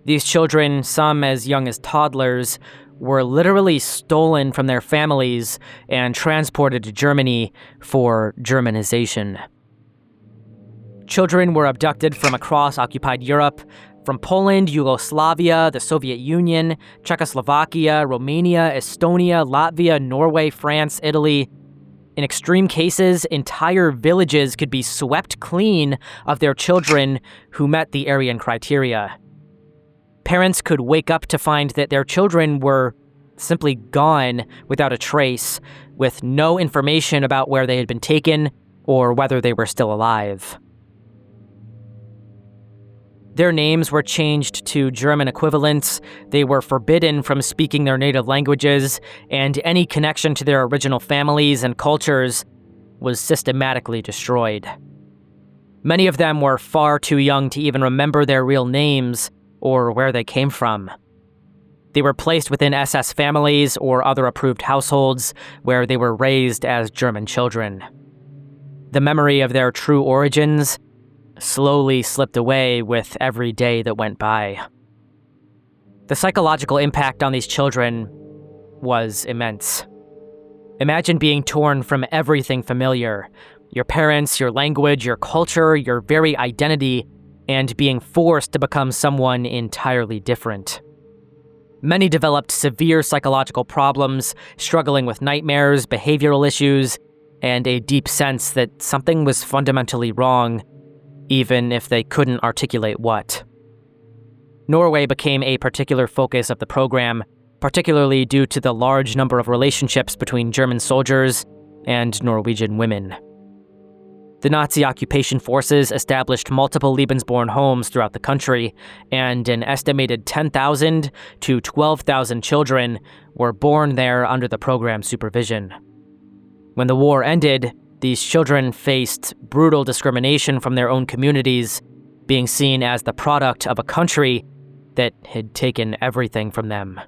These children, some as young as toddlers, were literally stolen from their families and transported to Germany for Germanization. Children were abducted from across occupied Europe, from Poland, Yugoslavia, the Soviet Union, Czechoslovakia, Romania, Estonia, Latvia, Norway, France, Italy. In extreme cases, entire villages could be swept clean of their children who met the Aryan criteria. Parents could wake up to find that their children were simply gone without a trace, with no information about where they had been taken or whether they were still alive. Their names were changed to German equivalents, they were forbidden from speaking their native languages, and any connection to their original families and cultures was systematically destroyed. Many of them were far too young to even remember their real names or where they came from. They were placed within SS families or other approved households where they were raised as German children. The memory of their true origins slowly slipped away with every day that went by. The psychological impact on these children was immense. Imagine being torn from everything familiar: your parents, your language, your culture, your very identity, and being forced to become someone entirely different. Many developed severe psychological problems, struggling with nightmares, behavioral issues, and a deep sense that something was fundamentally wrong, even if they couldn't articulate what. Norway became a particular focus of the program, particularly due to the large number of relationships between German soldiers and Norwegian women. The Nazi occupation forces established multiple Lebensborn homes throughout the country, and an estimated 10,000 to 12,000 children were born there under the program's supervision. When the war ended, these children faced brutal discrimination from their own communities, being seen as the product of a country that had taken everything from them.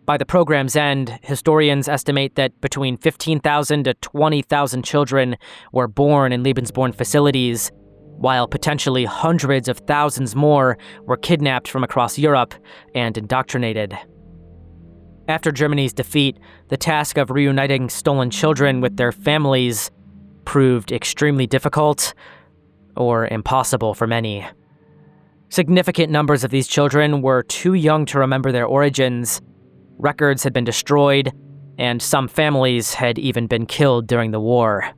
By the program's end, historians estimate that between 15,000 to 20,000 children were born in Lebensborn facilities, while potentially hundreds of thousands more were kidnapped from across Europe and indoctrinated. After Germany's defeat, the task of reuniting stolen children with their families proved extremely difficult, or impossible for many. Significant numbers of these children were too young to remember their origins. Records had been destroyed, and some families had even been killed during the war.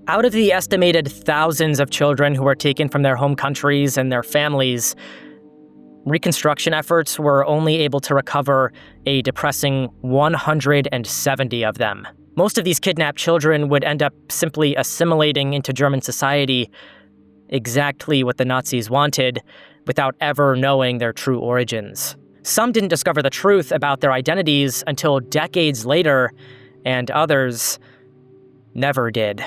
Out of the estimated thousands of children who were taken from their home countries and their families, reconstruction efforts were only able to recover a depressing 170 of them. Most of these kidnapped children would end up simply assimilating into German society, exactly what the Nazis wanted, without ever knowing their true origins. Some didn't discover the truth about their identities until decades later, and others never did.